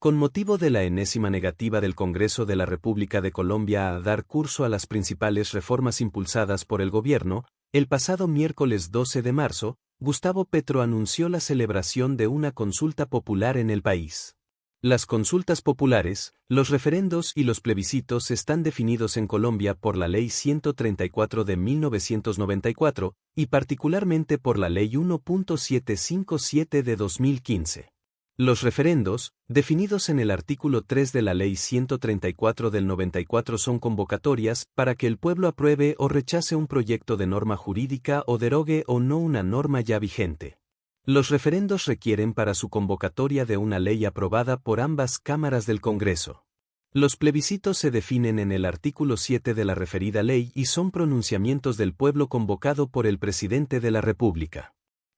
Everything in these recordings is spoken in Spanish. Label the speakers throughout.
Speaker 1: Con motivo de la enésima negativa del Congreso de la República de Colombia a dar curso a las principales reformas impulsadas por el gobierno, el pasado miércoles 12 de marzo, Gustavo Petro anunció la celebración de una consulta popular en el país. Las consultas populares, los referendos y los plebiscitos están definidos en Colombia por la Ley 134 de 1994 y particularmente por la Ley 1.757 de 2015. Los referendos, definidos en el artículo 3 de la Ley 134 del 94, son convocatorias para que el pueblo apruebe o rechace un proyecto de norma jurídica o derogue o no una norma ya vigente. Los referendos requieren para su convocatoria de una ley aprobada por ambas cámaras del Congreso. Los plebiscitos se definen en el artículo 7 de la referida ley y son pronunciamientos del pueblo convocado por el presidente de la República.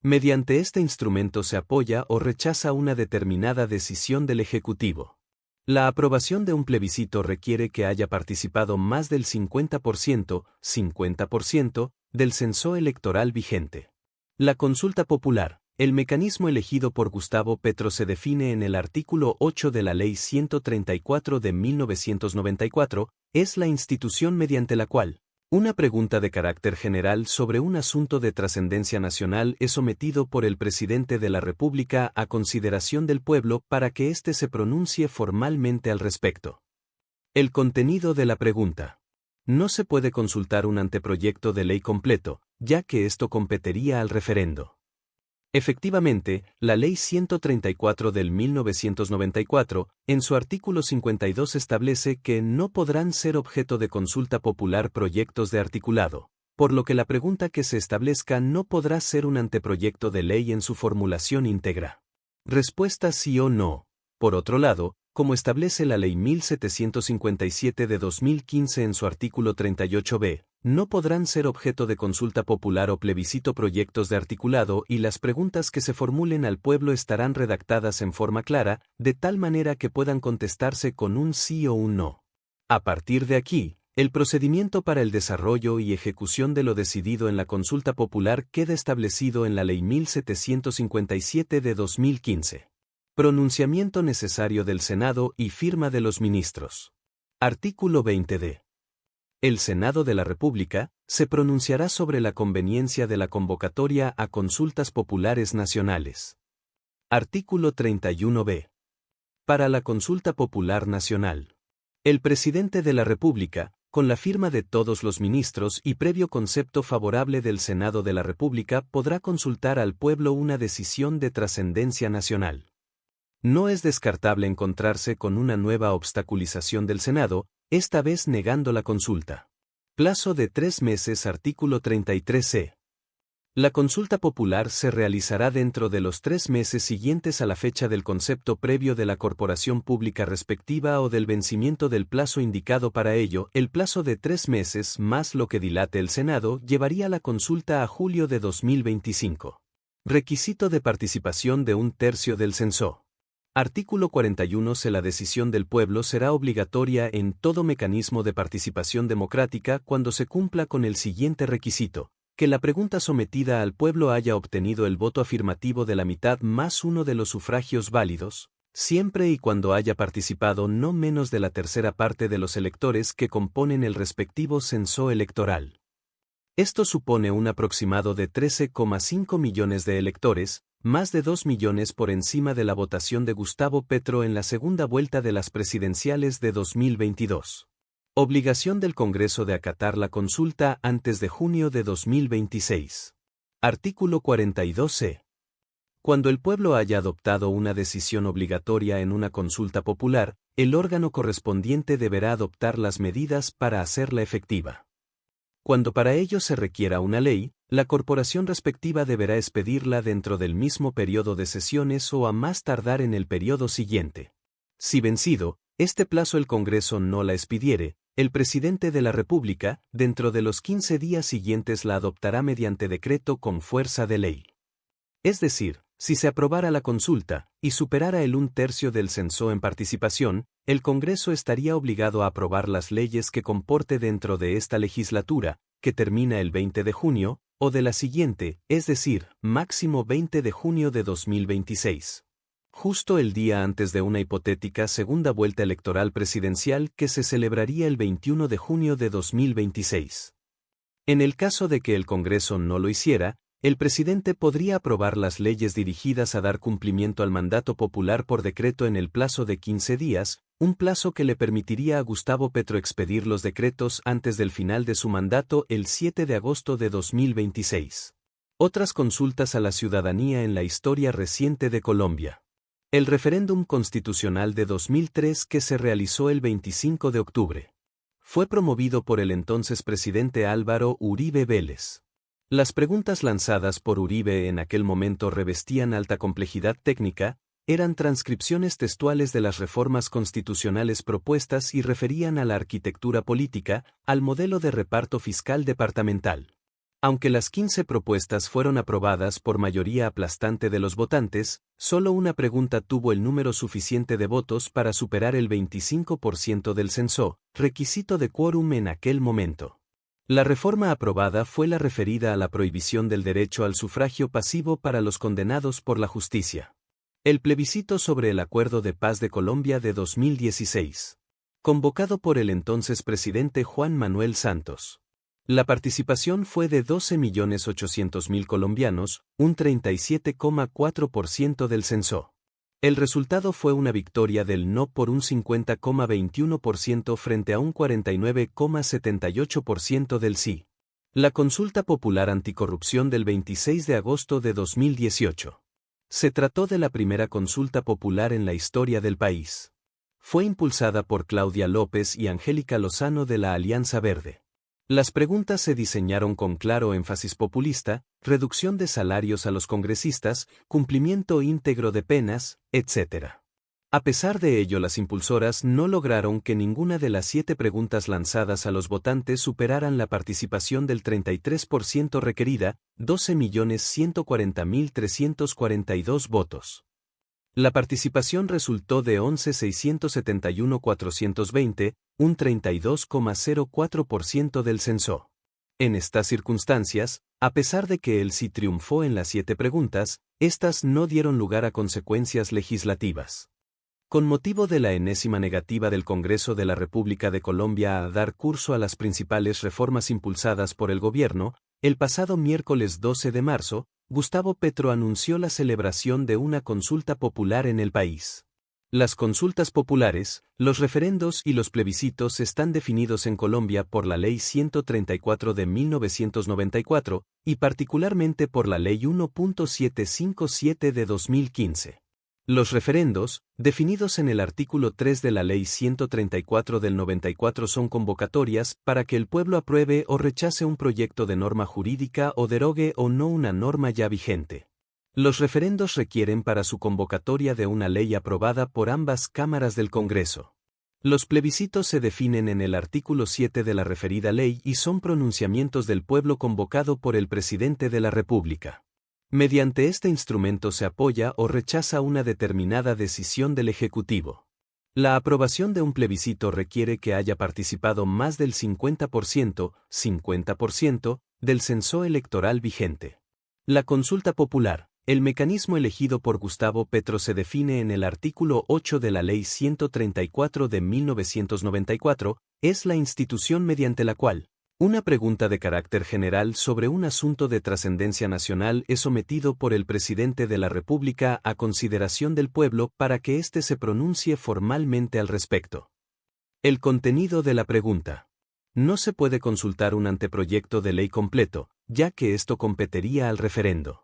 Speaker 1: Mediante este instrumento se apoya o rechaza una determinada decisión del Ejecutivo. La aprobación de un plebiscito requiere que haya participado más del 50% del censo electoral vigente. La consulta popular, el mecanismo elegido por Gustavo Petro, se define en el artículo 8 de la Ley 134 de 1994, es la institución mediante la cual una pregunta de carácter general sobre un asunto de trascendencia nacional es sometido por el presidente de la República a consideración del pueblo para que éste se pronuncie formalmente al respecto. El contenido de la pregunta. No se puede consultar un anteproyecto de ley completo, ya que esto competiría al referendo. Efectivamente, la Ley 134 del 1994, en su artículo 52, establece que no podrán ser objeto de consulta popular proyectos de articulado, por lo que la pregunta que se establezca no podrá ser un anteproyecto de ley en su formulación íntegra. Respuesta sí o no. Por otro lado, como establece la Ley 1757 de 2015 en su artículo 38b, no podrán ser objeto de consulta popular o plebiscito proyectos de articulado y las preguntas que se formulen al pueblo estarán redactadas en forma clara, de tal manera que puedan contestarse con un sí o un no. A partir de aquí, el procedimiento para el desarrollo y ejecución de lo decidido en la consulta popular queda establecido en la Ley 1757 de 2015. Pronunciamiento necesario del Senado y firma de los ministros. Artículo 20d. El Senado de la República se pronunciará sobre la conveniencia de la convocatoria a consultas populares nacionales. Artículo 31b. Para la consulta popular nacional, el presidente de la República, con la firma de todos los ministros y previo concepto favorable del Senado de la República, podrá consultar al pueblo una decisión de trascendencia nacional. No es descartable encontrarse con una nueva obstaculización del Senado, esta vez negando la consulta. Plazo de 3 meses. Artículo 33c. La consulta popular se realizará dentro de los 3 meses siguientes a la fecha del concepto previo de la corporación pública respectiva o del vencimiento del plazo indicado para ello. El plazo de 3 meses más lo que dilate el Senado llevaría la consulta a julio de 2025. Requisito de participación de 1/3 del censo. Artículo 41. La decisión del pueblo será obligatoria en todo mecanismo de participación democrática cuando se cumpla con el siguiente requisito: que la pregunta sometida al pueblo haya obtenido el voto afirmativo de la mitad más uno de los sufragios válidos, siempre y cuando haya participado no menos de la tercera parte de los electores que componen el respectivo censo electoral. Esto supone un aproximado de 13,5 millones de electores, más de 2 millones por encima de la votación de Gustavo Petro en la segunda vuelta de las presidenciales de 2022. Obligación del Congreso de acatar la consulta antes de junio de 2026. Artículo 42c. Cuando el pueblo haya adoptado una decisión obligatoria en una consulta popular, el órgano correspondiente deberá adoptar las medidas para hacerla efectiva. Cuando para ello se requiera una ley, la corporación respectiva deberá expedirla dentro del mismo periodo de sesiones o a más tardar en el periodo siguiente. Si vencido este plazo el Congreso no la expidiere, el presidente de la República, dentro de los 15 días siguientes la adoptará mediante decreto con fuerza de ley. Es decir, si se aprobara la consulta y superara el 1/3 del censo en participación, el Congreso estaría obligado a aprobar las leyes que comporte dentro de esta legislatura, que termina el 20 de junio, o de la siguiente, es decir, máximo 20 de junio de 2026. justo el día antes de una hipotética segunda vuelta electoral presidencial que se celebraría el 21 de junio de 2026. En el caso de que el Congreso no lo hiciera, el presidente podría aprobar las leyes dirigidas a dar cumplimiento al mandato popular por decreto en el plazo de 15 días, un plazo que le permitiría a Gustavo Petro expedir los decretos antes del final de su mandato el 7 de agosto de 2026. Otras consultas a la ciudadanía en la historia reciente de Colombia. El referéndum constitucional de 2003 que se realizó el 25 de octubre. Fue promovido por el entonces presidente Álvaro Uribe Vélez. Las preguntas lanzadas por Uribe en aquel momento revestían alta complejidad técnica, eran transcripciones textuales de las reformas constitucionales propuestas y referían a la arquitectura política, al modelo de reparto fiscal departamental. Aunque las 15 propuestas fueron aprobadas por mayoría aplastante de los votantes, solo una pregunta tuvo el número suficiente de votos para superar el 25% del censo, requisito de quórum en aquel momento. La reforma aprobada fue la referida a la prohibición del derecho al sufragio pasivo para los condenados por la justicia. El plebiscito sobre el Acuerdo de Paz de Colombia de 2016. Convocado por el entonces presidente Juan Manuel Santos. La participación fue de 12.800.000 colombianos, un 37,4% del censo. El resultado fue una victoria del no por un 50,21% frente a un 49,78% del sí. La consulta popular anticorrupción del 26 de agosto de 2018. Se trató de la primera consulta popular en la historia del país. Fue impulsada por Claudia López y Angélica Lozano de la Alianza Verde. Las preguntas se diseñaron con claro énfasis populista, reducción de salarios a los congresistas, cumplimiento íntegro de penas, etc. A pesar de ello, las impulsoras no lograron que ninguna de las 7 preguntas lanzadas a los votantes superaran la participación del 33% requerida, 12.140.342 votos. La participación resultó de 11.671.420, un 32,04% del censo. En estas circunstancias, a pesar de que el sí triunfó en las 7 preguntas, estas no dieron lugar a consecuencias legislativas. Con motivo de la enésima negativa del Congreso de la República de Colombia a dar curso a las principales reformas impulsadas por el gobierno, el pasado miércoles 12 de marzo, Gustavo Petro anunció la celebración de una consulta popular en el país. Las consultas populares, los referendos y los plebiscitos están definidos en Colombia por la Ley 134 de 1994, y particularmente por la Ley 1.757 de 2015. Los referendos, definidos en el artículo 3 de la Ley 134 del 94, son convocatorias para que el pueblo apruebe o rechace un proyecto de norma jurídica o derogue o no una norma ya vigente. Los referendos requieren para su convocatoria de una ley aprobada por ambas cámaras del Congreso. Los plebiscitos se definen en el artículo 7 de la referida ley y son pronunciamientos del pueblo convocado por el presidente de la República. Mediante este instrumento se apoya o rechaza una determinada decisión del Ejecutivo. La aprobación de un plebiscito requiere que haya participado más del 50% del censo electoral vigente. La consulta popular, el mecanismo elegido por Gustavo Petro, se define en el artículo 8 de la Ley 134 de 1994, es la institución mediante la cual una pregunta de carácter general sobre un asunto de trascendencia nacional es sometido por el presidente de la República a consideración del pueblo para que éste se pronuncie formalmente al respecto. El contenido de la pregunta. No se puede consultar un anteproyecto de ley completo, ya que esto competiría al referendo.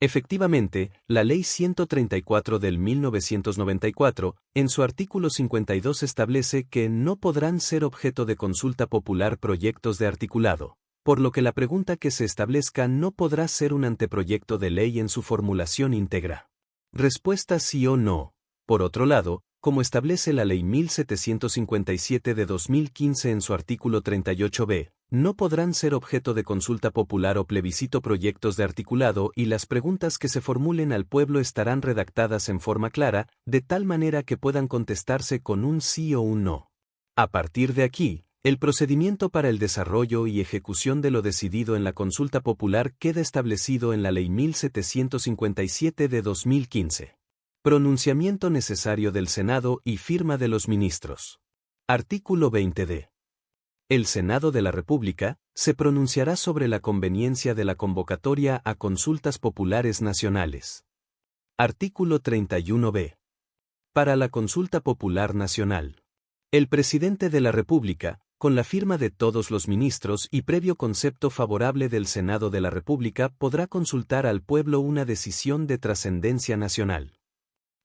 Speaker 1: Efectivamente, la Ley 134 del 1994, en su artículo 52 establece que no podrán ser objeto de consulta popular proyectos de articulado, por lo que la pregunta que se establezca no podrá ser un anteproyecto de ley en su formulación íntegra. Respuesta sí o no. Por otro lado, como establece la Ley 1757 de 2015 en su artículo 38b, no podrán ser objeto de consulta popular o plebiscito proyectos de articulado y las preguntas que se formulen al pueblo estarán redactadas en forma clara, de tal manera que puedan contestarse con un sí o un no. A partir de aquí, el procedimiento para el desarrollo y ejecución de lo decidido en la consulta popular queda establecido en la Ley 1757 de 2015. Pronunciamiento necesario del Senado y firma de los ministros. Artículo 20d. El Senado de la República se pronunciará sobre la conveniencia de la convocatoria a consultas populares nacionales. Artículo 31b. Para la consulta popular nacional. El presidente de la República, con la firma de todos los ministros y previo concepto favorable del Senado de la República, podrá consultar al pueblo una decisión de trascendencia nacional.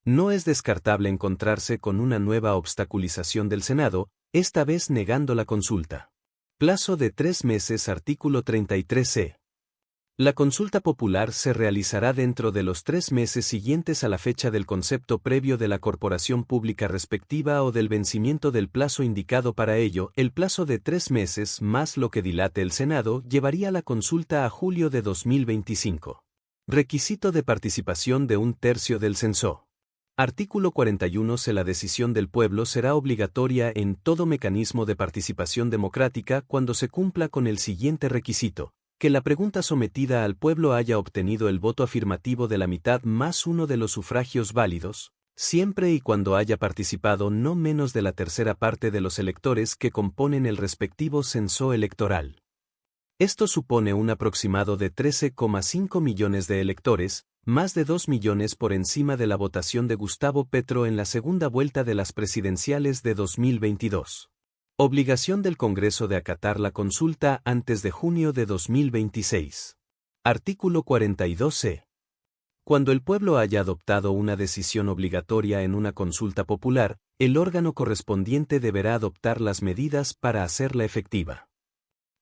Speaker 1: No es descartable encontrarse con una nueva obstaculización del Senado, esta vez negando la consulta. Plazo de 3 meses. Artículo 33c. La consulta popular se realizará dentro de los 3 meses siguientes a la fecha del concepto previo de la corporación pública respectiva o del vencimiento del plazo indicado para ello. El plazo de 3 meses más lo que dilate el Senado llevaría la consulta a julio de 2025. Requisito de participación de 1/3 del censo. Artículo 41c. La decisión del pueblo será obligatoria en todo mecanismo de participación democrática cuando se cumpla con el siguiente requisito: que la pregunta sometida al pueblo haya obtenido el voto afirmativo de la mitad más uno de los sufragios válidos, siempre y cuando haya participado no menos de la tercera parte de los electores que componen el respectivo censo electoral. Esto supone un aproximado de 13,5 millones de electores, más de 2 millones por encima de la votación de Gustavo Petro en la segunda vuelta de las presidenciales de 2022. Obligación del Congreso de acatar la consulta antes de junio de 2026. Artículo 42c. Cuando el pueblo haya adoptado una decisión obligatoria en una consulta popular, el órgano correspondiente deberá adoptar las medidas para hacerla efectiva.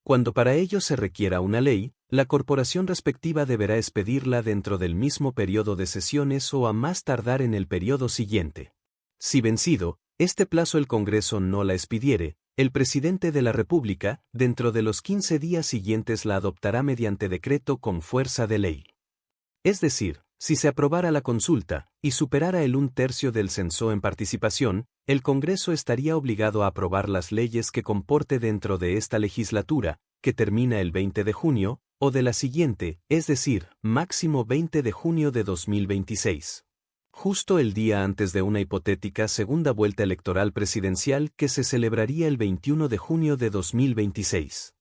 Speaker 1: Cuando para ello se requiera una ley, la corporación respectiva deberá expedirla dentro del mismo periodo de sesiones o a más tardar en el periodo siguiente. Si vencido este plazo el Congreso no la expidiere, el presidente de la República, dentro de los 15 días siguientes la adoptará mediante decreto con fuerza de ley. Es decir, si se aprobara la consulta y superara el 1/3 del censo en participación, el Congreso estaría obligado a aprobar las leyes que comporte dentro de esta legislatura, que termina el 20 de junio, o de la siguiente, es decir, máximo 20 de junio de 2026. Justo el día antes de una hipotética segunda vuelta electoral presidencial que se celebraría el 21 de junio de 2026.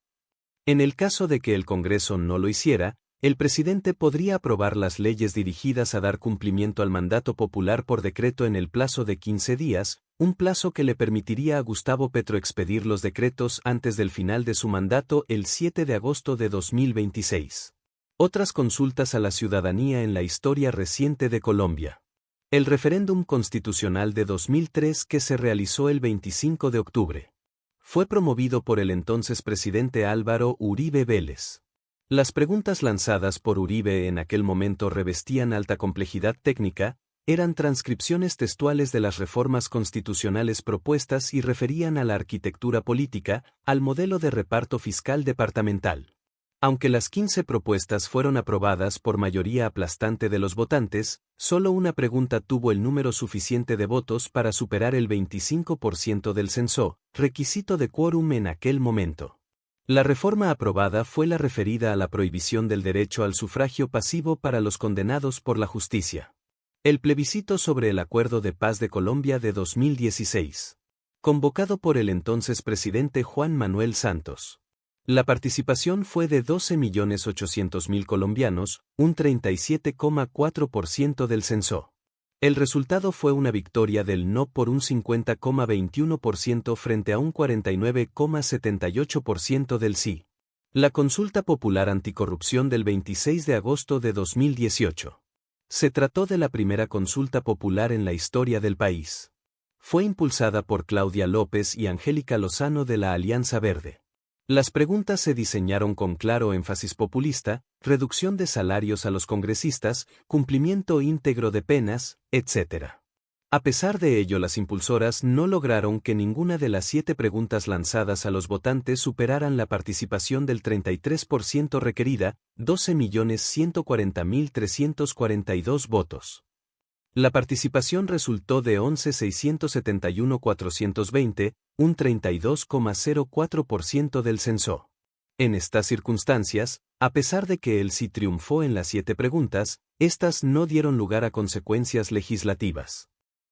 Speaker 1: En el caso de que el Congreso no lo hiciera, el presidente podría aprobar las leyes dirigidas a dar cumplimiento al mandato popular por decreto en el plazo de 15 días, un plazo que le permitiría a Gustavo Petro expedir los decretos antes del final de su mandato el 7 de agosto de 2026. Otras consultas a la ciudadanía en la historia reciente de Colombia. El referéndum constitucional de 2003 que se realizó el 25 de octubre. Fue promovido por el entonces presidente Álvaro Uribe Vélez. Las preguntas lanzadas por Uribe en aquel momento revestían alta complejidad técnica, eran transcripciones textuales de las reformas constitucionales propuestas y referían a la arquitectura política, al modelo de reparto fiscal departamental. Aunque las 15 propuestas fueron aprobadas por mayoría aplastante de los votantes, solo una pregunta tuvo el número suficiente de votos para superar el 25% del censo, requisito de quórum en aquel momento. La reforma aprobada fue la referida a la prohibición del derecho al sufragio pasivo para los condenados por la justicia. El plebiscito sobre el Acuerdo de Paz de Colombia de 2016. Convocado por el entonces presidente Juan Manuel Santos. La participación fue de 12.800.000 colombianos, un 37,4% del censo. El resultado fue una victoria del no por un 50,21% frente a un 49,78% del sí. La consulta popular anticorrupción del 26 de agosto de 2018. Se trató de la primera consulta popular en la historia del país. Fue impulsada por Claudia López y Angélica Lozano de la Alianza Verde. Las preguntas se diseñaron con claro énfasis populista, reducción de salarios a los congresistas, cumplimiento íntegro de penas, etc. A pesar de ello, las impulsoras no lograron que ninguna de las 7 preguntas lanzadas a los votantes superaran la participación del 33% requerida, 12.140.342 votos. La participación resultó de 11.671.420, un 32,04% del censo. En estas circunstancias, a pesar de que el sí triunfó en las 7 preguntas, Estas no dieron lugar a consecuencias legislativas.